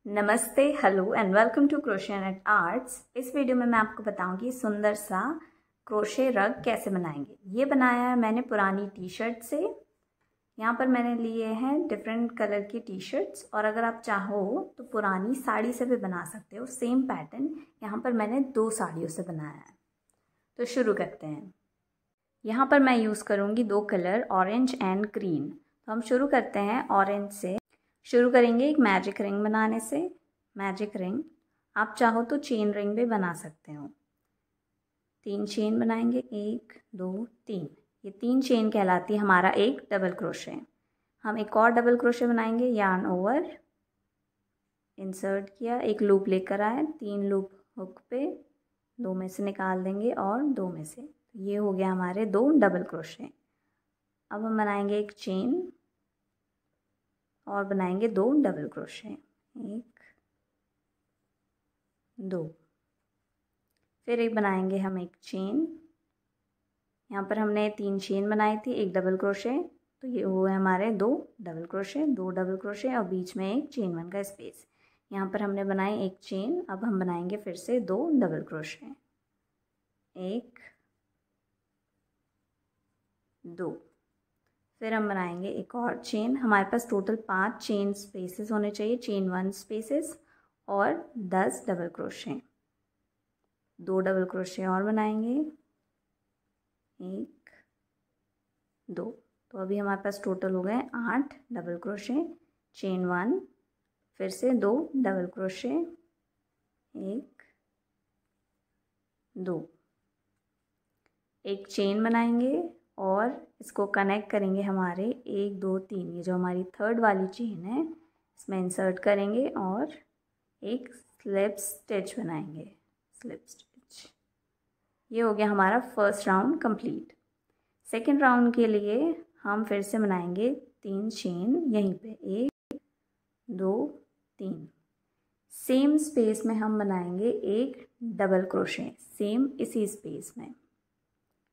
नमस्ते, hello and welcome to crochet and arts. इस video में मैं आपको बताऊंगी सुंदर सा क्रोशे रग कैसे बनाएंगे। ये बनाया है मैंने पुरानी टी शर्ट से। यहाँ पर मैंने लिए हैं डिफरेंट कलर की टी शर्ट्स, और अगर आप चाहो तो पुरानी साड़ी से भी बना सकते हो सेम पैटर्न। यहाँ पर मैंने 2 साड़ियों से बनाया है। तो शुरू करते हैं। यहाँ पर मैं यूज़ करूँगी 2 कलर, ऑरेंज एंड ग्रीन। तो हम शुरू करते हैं ऑरेंज से। शुरू करेंगे एक मैजिक रिंग बनाने से। मैजिक रिंग आप चाहो तो चेन रिंग भी बना सकते हो। 3 चेन बनाएंगे, 1 2 3। ये 3 चेन कहलाती है हमारा एक डबल क्रोशे। हम एक और डबल क्रोशे बनाएंगे। यार्न ओवर, इंसर्ट किया, एक लूप लेकर आए, 3 लूप हुक पे, 2 में से निकाल देंगे और 2 में से। ये हो गया हमारे 2 डबल क्रोशे। अब हम बनाएंगे एक चेन और बनाएंगे 2 डबल क्रोशे, 1 2। फिर एक बनाएंगे हम एक चेन। यहाँ पर हमने 3 चेन बनाई थी, एक डबल क्रोशे, तो ये हुए हमारे 2 डबल क्रोशे, 2 डबल क्रोशे और बीच में एक चेन 1 का स्पेस। यहाँ पर हमने बनाई एक चेन। अब हम बनाएंगे फिर से 2 डबल क्रोशे, 1 2। फिर हम बनाएंगे एक और चेन। हमारे पास टोटल 5 चेन स्पेसेस होने चाहिए, चेन 1 स्पेसेस और 10 डबल क्रोशे। 2 डबल क्रोशे और बनाएंगे, 1 2। तो अभी हमारे पास टोटल हो गए 8 डबल क्रोशे, चेन 1, फिर से 2 डबल क्रोशे, 1 2। एक चेन बनाएंगे और इसको कनेक्ट करेंगे हमारे 1 2 3, ये जो हमारी थर्ड वाली चेन है इसमें इंसर्ट करेंगे और एक स्लिप स्टिच बनाएंगे, स्लिप स्टिच। ये हो गया हमारा first round complete. Second round के लिए हम फिर से बनाएंगे 3 चेन यहीं पे, 1 2 3। सेम स्पेस में हम बनाएंगे एक डबल क्रोशे, सेम इसी स्पेस में।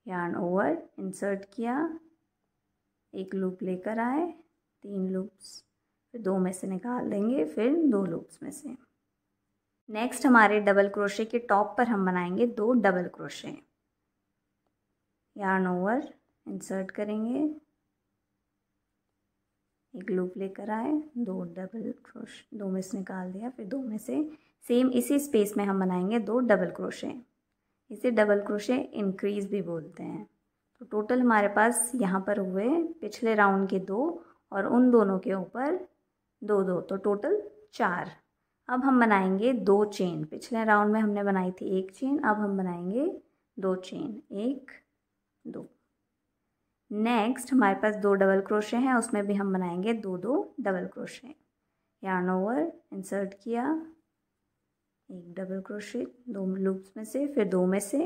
यार्न ओवर, इंसर्ट किया, एक लूप लेकर आए, 3 लूप्स, फिर 2 में से निकाल देंगे, फिर 2 लूप्स में से। नेक्स्ट हमारे डबल क्रोशे के टॉप पर हम बनाएंगे 2 double crochet. Yarn over, insert करेंगे, एक लूप लेकर आए, 2 डबल क्रोशे, 2 में से निकाल दिया, फिर 2 में से। सेम इसी स्पेस में हम बनाएंगे 2 डबल क्रोशे। इसे डबल क्रोशे इंक्रीज भी बोलते हैं। तो टोटल हमारे पास यहाँ पर हुए पिछले राउंड के 2 और उन दोनों के ऊपर 2 2, तो टोटल 4। अब हम बनाएंगे 2 चेन। पिछले राउंड में हमने बनाई थी 1 चेन, अब हम बनाएंगे 2 चेन, 1 2। नेक्स्ट हमारे पास 2 डबल क्रोशे हैं, उसमें भी हम बनाएंगे 2 2 double crochet. Yarn over, insert किया, एक डबल क्रोशे, 2 लूप्स में से, फिर 2 में से,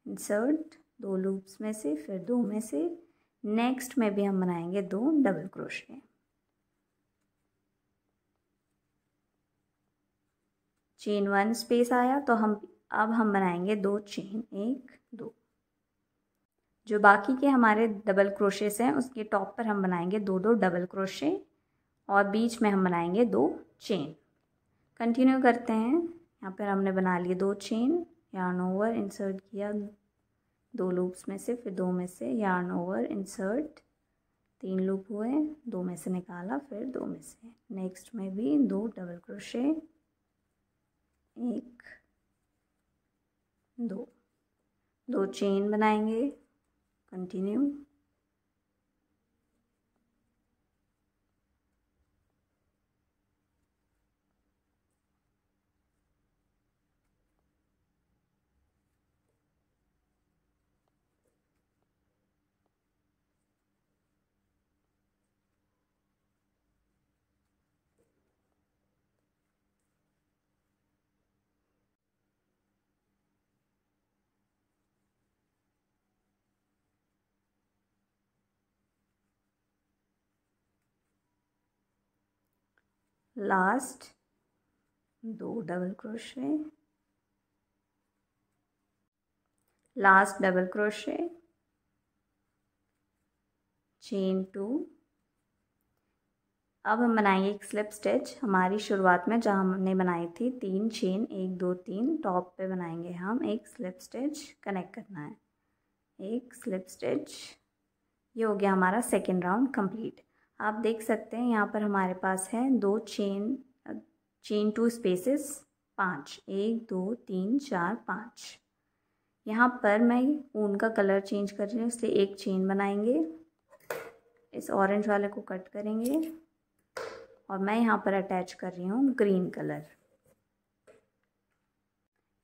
इंसर्ट, 2 लूप्स में से, फिर 2 में से। नेक्स्ट में भी हम बनाएंगे 2 डबल क्रोशे। चेन 1 स्पेस आया तो अब हम बनाएंगे 2 चेन, 1 2। जो बाकी के हमारे डबल क्रोशेस हैं उसके टॉप पर हम बनाएंगे 2 2 डबल क्रोशे और बीच में हम बनाएंगे 2 चेन। कंटिन्यू करते हैं। यहाँ पर हमने बना लिए 2 चेन। यार्न ओवर, इंसर्ट किया, 2 लूप्स में से, फिर 2 में से, यार्न ओवर, इंसर्ट, 3 लूप हुए, 2 में से निकाला, फिर 2 में से। नेक्स्ट में भी 2 डबल क्रोशे, 1 2 2 चेन बनाएंगे। Continue. Last 2 double crochet, last double crochet, chain 2। अब हम बनाएंगे एक स्लिप स्टिच। हमारी शुरुआत में जहाँ हमने बनाई थी 3 चेन, 1 2 3, टॉप पे बनाएंगे हम एक स्लिप स्टिच, कनेक्ट करना है, एक स्लिप स्टिच। ये हो गया हमारा सेकेंड राउंड कंप्लीट। आप देख सकते हैं यहाँ पर हमारे पास है 2 चेन 2 स्पेसेस 5, 1 2 3 4 5। यहाँ पर मैं ऊन का कलर चेंज कर रही हूँ, इसलिए एक चेन बनाएंगे, इस ऑरेंज वाले को कट करेंगे और मैं यहाँ पर अटैच कर रही हूँ ग्रीन कलर।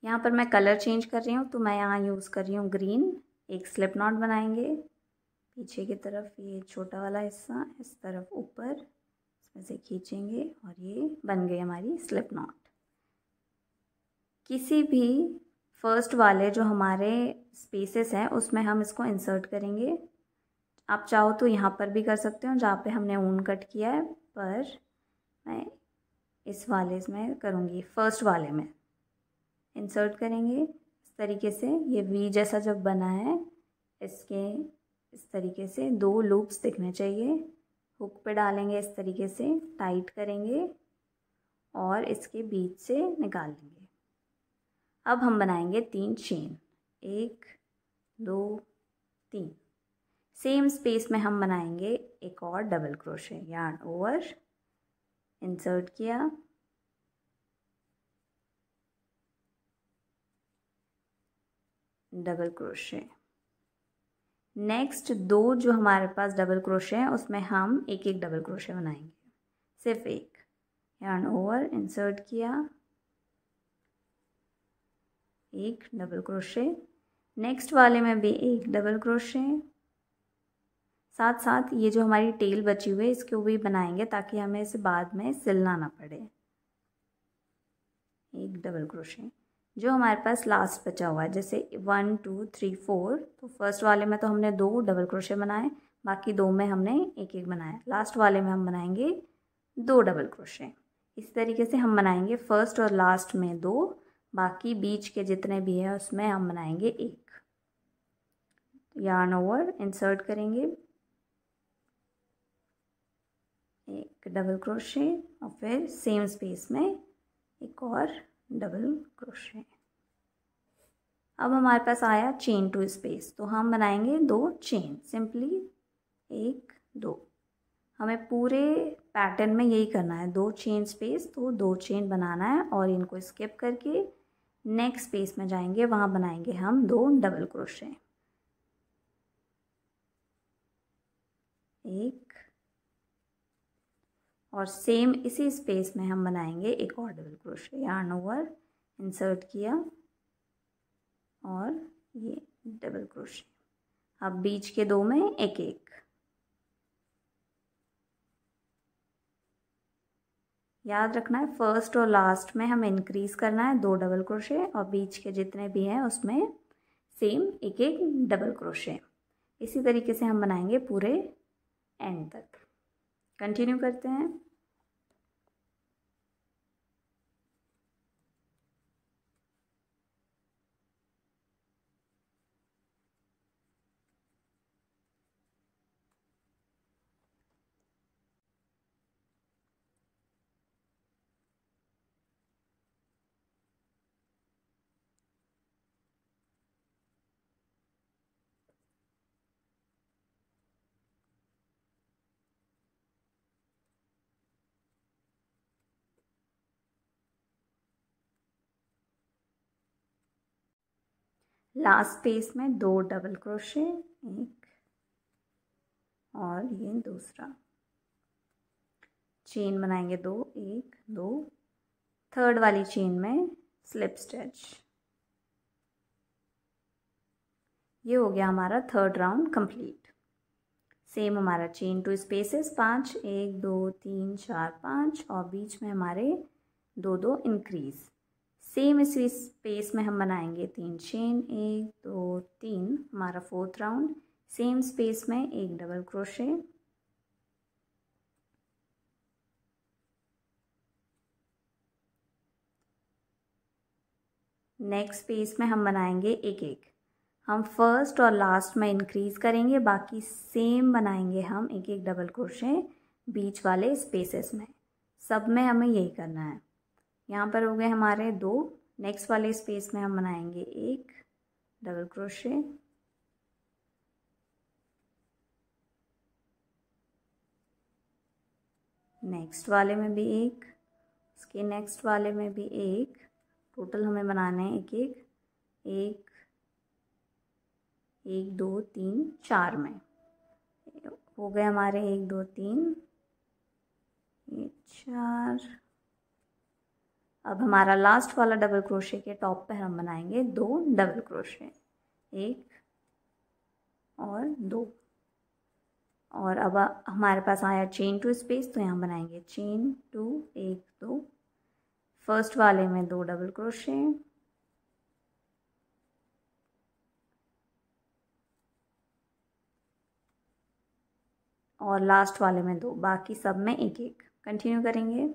यहाँ पर मैं कलर चेंज कर रही हूँ, तो मैं यहाँ यूज़ कर रही हूँ ग्रीन। एक स्लिप नॉट बनाएंगे पीछे की तरफ, ये छोटा वाला हिस्सा इस तरफ ऊपर, इसमें से खींचेंगे और ये बन गई हमारी स्लिप नॉट। किसी भी फर्स्ट वाले जो हमारे स्पेसेस हैं उसमें हम इसको इंसर्ट करेंगे। आप चाहो तो यहाँ पर भी कर सकते हो जहाँ पे हमने ऊन कट किया है, पर मैं इस वाले में करूँगी, फर्स्ट वाले में इंसर्ट करेंगे इस तरीके से। ये वी जैसा जब बना है, इसके इस तरीके से 2 लूप्स दिखने चाहिए। हुक पे डालेंगे, इस तरीके से टाइट करेंगे और इसके बीच से निकाल लेंगे। अब हम बनाएंगे 3 चेन, 1 2 3। सेम स्पेस में हम बनाएंगे एक और double crochet, yarn over, insert किया, डबल क्रोशे। नेक्स्ट 2 जो हमारे पास डबल क्रोशे हैं उसमें हम एक एक डबल क्रोशे बनाएंगे, सिर्फ एक, यार्न ओवर, इंसर्ट किया, एक डबल क्रोशे। नेक्स्ट वाले में भी एक डबल क्रोशे। साथ साथ ये जो हमारी टेल बची हुई है इसको भी बनाएंगे ताकि हमें इसे बाद में सिलना ना पड़े, एक डबल क्रोशे। जो हमारे पास लास्ट बचा हुआ है, जैसे 1 2 3 4, तो फर्स्ट वाले में तो हमने 2 डबल क्रोशे बनाए, बाकी 2 में हमने एक एक बनाया, लास्ट वाले में हम बनाएंगे 2 डबल क्रोशे। इस तरीके से हम बनाएंगे फर्स्ट और लास्ट में 2, बाकी बीच के जितने भी है उसमें हम बनाएंगे एक। यार्न ओवर, इंसर्ट करेंगे, एक डबल क्रोशे और फिर सेम स्पेस में एक और डबल क्रोशे। अब हमारे पास आया चेन 2 स्पेस, तो हम बनाएंगे 2 चेन, सिंपली 1 2। हमें पूरे पैटर्न में यही करना है, 2 चेन स्पेस, तो 2 चेन बनाना है और इनको स्किप करके नेक्स्ट स्पेस में जाएंगे, वहाँ बनाएंगे हम 2 डबल क्रोशे, एक, और सेम इसी स्पेस में हम बनाएंगे एक और double crochet. Yarn over, insert किया और ये डबल क्रोशे। अब बीच के 2 में एक एक। याद रखना है फर्स्ट और लास्ट में हम इंक्रीज करना है 2 डबल क्रोशे और बीच के जितने भी हैं उसमें सेम एक एक डबल क्रोशे। इसी तरीके से हम बनाएंगे पूरे एंड तक। कंटिन्यू करते हैं। लास्ट स्पेस में 2 डबल क्रोशे, एक और ये दूसरा, चेन बनाएंगे 2 1 2, थर्ड वाली चेन में स्लिप स्टिच। ये हो गया हमारा थर्ड राउंड कंप्लीट। सेम हमारा चेन 2 स्पेसेस 5, 1 2 3 4 5 और बीच में हमारे 2 2 इंक्रीज। सेम इसी स्पेस में हम बनाएंगे 3 चेन, 1 2 3, हमारा फोर्थ राउंड। सेम स्पेस में एक डबल क्रोशे, नेक्स्ट स्पेस में हम बनाएंगे एक एक। हम फर्स्ट और लास्ट में इंक्रीज करेंगे, बाकी सेम बनाएंगे हम एक एक डबल क्रोशे बीच वाले स्पेसेस में, सब में हमें यही करना है। यहाँ पर हो गए हमारे 2, नेक्स्ट वाले स्पेस में हम बनाएंगे 1 डबल क्रोशे, नेक्स्ट वाले में भी 1, उसके नेक्स्ट वाले में भी 1, टोटल हमें बनाने हैं 1 1 1 2 3 4 में हो गए हमारे 1 2 3 ये 4। अब हमारा लास्ट वाला डबल क्रोशे के टॉप पे हम बनाएंगे 2 डबल क्रोशे, 1 और 2, और अब हमारे पास आया चेन 2 स्पेस, तो यहाँ बनाएंगे चेन 2 1 2, फर्स्ट वाले में 2 डबल क्रोशे, और लास्ट वाले में 2, बाकी सब में 1 1। कंटिन्यू करेंगे।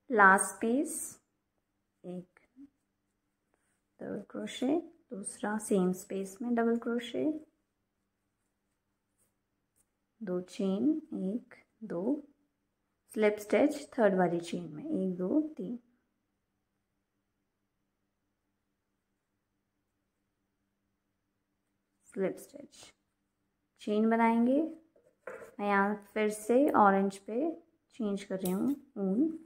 लास्ट स्पेस 1 डबल क्रोशे, दूसरा सेम स्पेस में double crochet, 2 chain 1 2, slip stitch third वाली चेन में 1 2 3, स्लिप स्टिच, चेन बनाएंगे। मैं यहाँ फिर से ऑरेंज पे चेंज कर रही हूँ ऊन,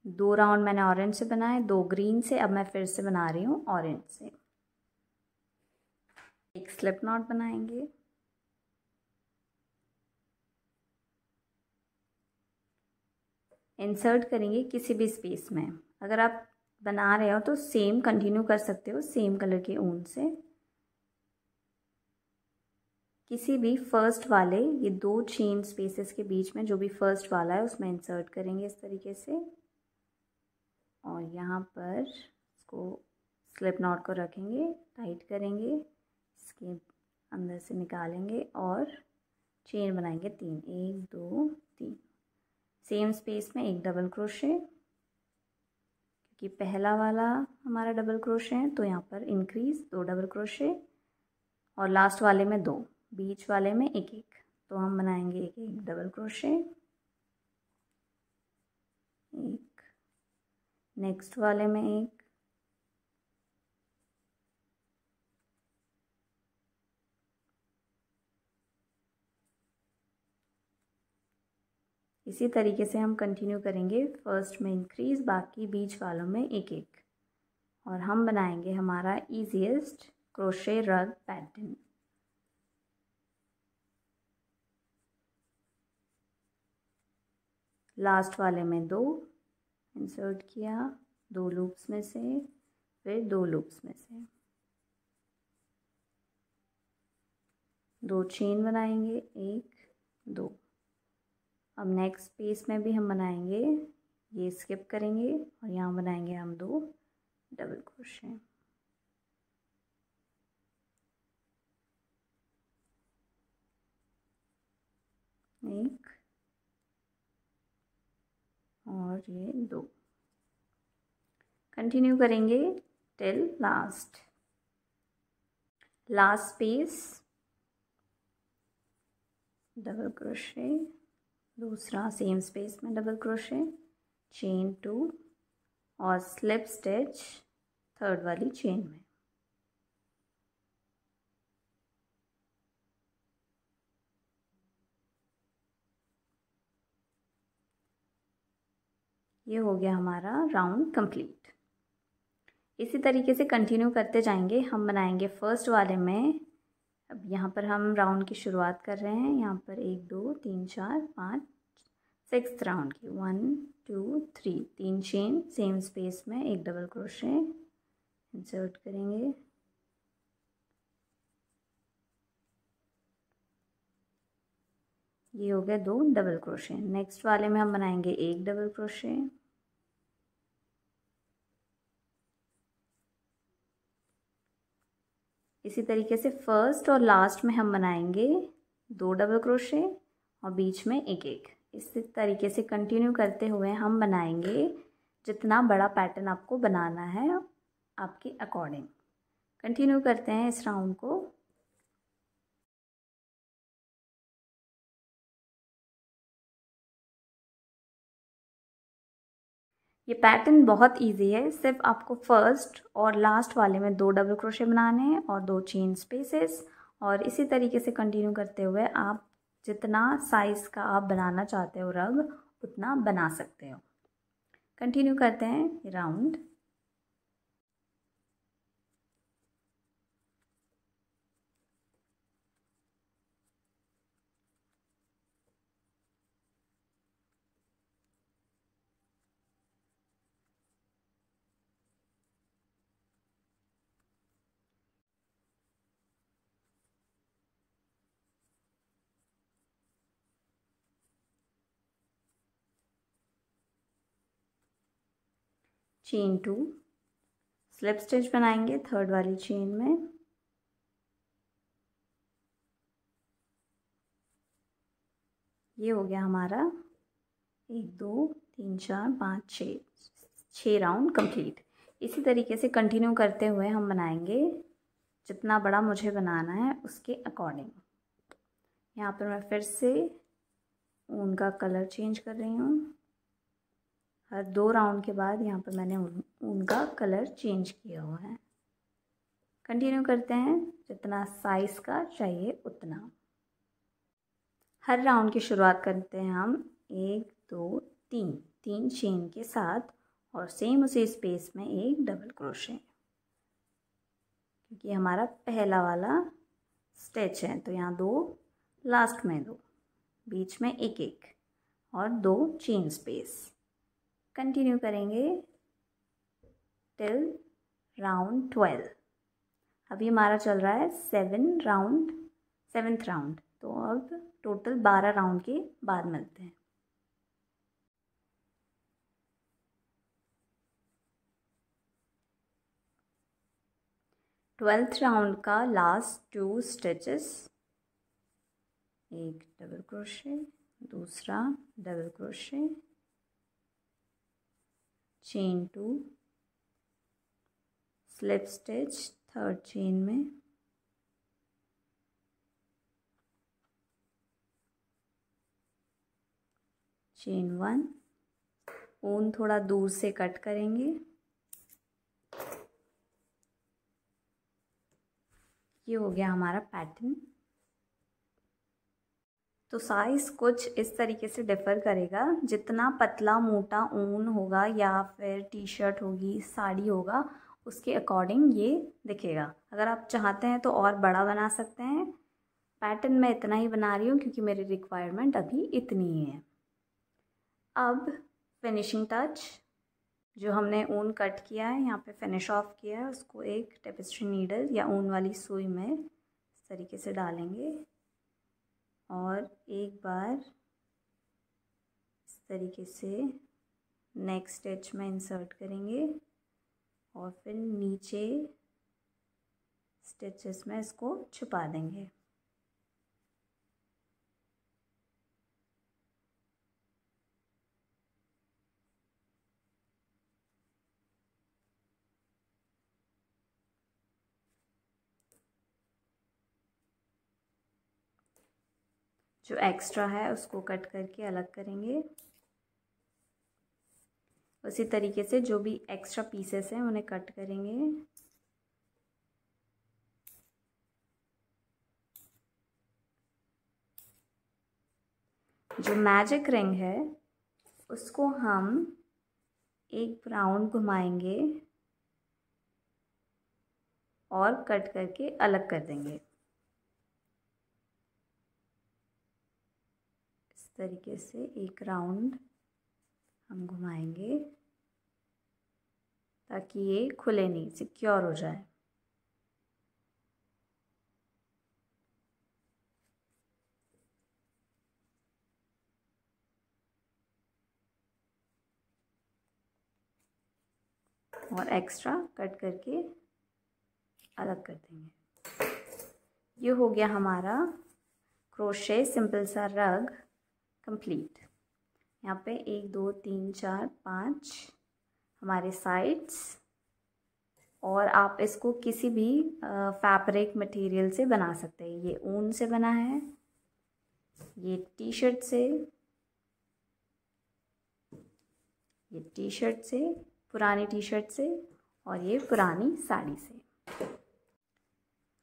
दो राउंड मैंने ऑरेंज से बनाए, 2 ग्रीन से, अब मैं फिर से बना रही हूँ ऑरेंज से। एक स्लिप नॉट बनाएंगे, इंसर्ट करेंगे किसी भी स्पेस में। अगर आप बना रहे हो तो सेम कंटिन्यू कर सकते हो, सेम कलर के ऊन से किसी भी फर्स्ट वाले ये 2 चेन स्पेसेस के बीच में जो भी फर्स्ट वाला है उसमें इंसर्ट करेंगे इस तरीके से, और यहाँ पर इसको स्लिप नॉट को रखेंगे, टाइट करेंगे, इसके अंदर से निकालेंगे और चेन बनाएंगे 3 1 2 3, सेम स्पेस में 1 डबल क्रोशे, क्योंकि पहला वाला हमारा डबल क्रोशे है तो यहाँ पर इंक्रीज 2 डबल क्रोशे, और लास्ट वाले में 2, बीच वाले में 1 1, तो हम बनाएंगे 1 1 डबल क्रोशे, 1 नेक्स्ट वाले में 1, इसी तरीके से हम कंटिन्यू करेंगे। फर्स्ट में इंक्रीज, बाकी बीच वालों में 1 1, और हम बनाएंगे हमारा इजीएस्ट क्रोशे रग पैटर्न। लास्ट वाले में 2 इंसर्ट किया, 2 लूप्स में से, फिर 2 लूप्स में से 2 चेन बनाएंगे 1 2। अब नेक्स्ट स्पेस में भी हम बनाएंगे, ये स्किप करेंगे और यहाँ बनाएंगे हम 2 डबल क्रोशे, एक और ये 2। कंटिन्यू करेंगे till last space double crochet, दूसरा सेम स्पेस में डबल क्रोशे, चेन 2 और स्लिप स्टिच थर्ड वाली चेन में। ये हो गया हमारा राउंड कंप्लीट। इसी तरीके से कंटिन्यू करते जाएंगे। हम बनाएंगे फर्स्ट वाले में, अब यहाँ पर हम राउंड की शुरुआत कर रहे हैं, यहाँ पर 1 2 3 4 5 6 राउंड की 1 2 3, 3 चेन, सेम स्पेस में 1 डबल क्रोशे इंसर्ट करेंगे, ये हो गया 2 डबल क्रोशे। नेक्स्ट वाले में हम बनाएंगे 1 डबल क्रोशे, इसी तरीके से फर्स्ट और लास्ट में हम बनाएंगे 2 डबल क्रोशे और बीच में एक एक। इसी तरीके से कंटिन्यू करते हुए हम बनाएंगे जितना बड़ा पैटर्न आपको बनाना है आपके अकॉर्डिंग। कंटिन्यू करते हैं इस राउंड को। ये पैटर्न बहुत इजी है, सिर्फ आपको फर्स्ट और लास्ट वाले में 2 डबल क्रोशे बनाने हैं और 2 चेन स्पेसेस, और इसी तरीके से कंटिन्यू करते हुए आप जितना साइज़ का आप बनाना चाहते हो रग उतना बना सकते हो। कंटिन्यू करते हैं राउंड। चेन 2, स्लिप स्टिच बनाएंगे थर्ड वाली चेन में। ये हो गया हमारा 1 2 3 4 5 6 राउंड कंप्लीट। इसी तरीके से कंटिन्यू करते हुए हम बनाएंगे जितना बड़ा मुझे बनाना है उसके अकॉर्डिंग। यहाँ पर मैं फिर से ऊन का कलर चेंज कर रही हूँ। हर 2 राउंड के बाद यहाँ पर मैंने ऊन का कलर चेंज किया हुआ है। कंटिन्यू करते हैं, जितना साइज़ का चाहिए उतना। हर राउंड की शुरुआत करते हैं हम 1 2 3 चेन के साथ और सेम उसी स्पेस में एक डबल क्रोशे, क्योंकि हमारा पहला वाला स्टिच है। तो यहाँ 2, लास्ट में 2, बीच में एक एक और 2 चेन स्पेस। कंटिन्यू करेंगे टिल राउंड 12। अभी हमारा चल रहा है 7th राउंड। तो अब टोटल 12 राउंड के बाद मिलते हैं। ट्वेल्थ राउंड का लास्ट 2 स्टिचेस, एक डबल क्रोशे, दूसरा double crochet, chain 2, slip stitch third chain में, चेन 1, ऊन थोड़ा दूर से कट करेंगे। ये हो गया हमारा पैटर्न। तो साइज़ कुछ इस तरीके से डिफ़र करेगा, जितना पतला मोटा ऊन होगा या फिर टी शर्ट होगी, साड़ी होगा, उसके अकॉर्डिंग ये दिखेगा। अगर आप चाहते हैं तो और बड़ा बना सकते हैं। पैटर्न मैं इतना ही बना रही हूँ क्योंकि मेरी रिक्वायरमेंट अभी इतनी ही है। अब फिनिशिंग टच, जो हमने ऊन कट किया है यहाँ पे फिनिश ऑफ किया है, उसको एक टेपेस्ट्री नीडल या ऊन वाली सुई में इस तरीके से डालेंगे और एक बार इस तरीके से नेक्स्ट स्टिच में इंसर्ट करेंगे और फिर नीचे स्टिचेस में इसको छुपा देंगे। जो एक्स्ट्रा है उसको कट करके अलग करेंगे। उसी तरीके से जो भी एक्स्ट्रा पीसेस हैं उन्हें कट करेंगे। जो मैजिक रिंग है उसको हम एक राउंड घुमाएंगे और कट करके अलग कर देंगे। इस तरीके से एक राउंड हम घुमाएंगे ताकि ये खुले नहीं, सिक्योर हो जाए। और एक्स्ट्रा कट करके अलग कर देंगे। ये हो गया हमारा क्रोशे सिंपल सा रग कंप्लीट। यहाँ पे 1 2 3 4 5 हमारे साइड्स, और आप इसको किसी भी फैब्रिक मटेरियल से बना सकते हैं। ये ऊन से बना है, ये टी शर्ट से, पुरानी टी शर्ट से, और ये पुरानी साड़ी से।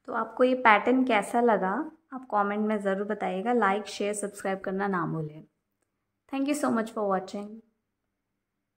तो आपको ये पैटर्न कैसा लगा आप कमेंट में ज़रूर बताइएगा। लाइक शेयर सब्सक्राइब करना ना भूलें। Thank you so much for watching.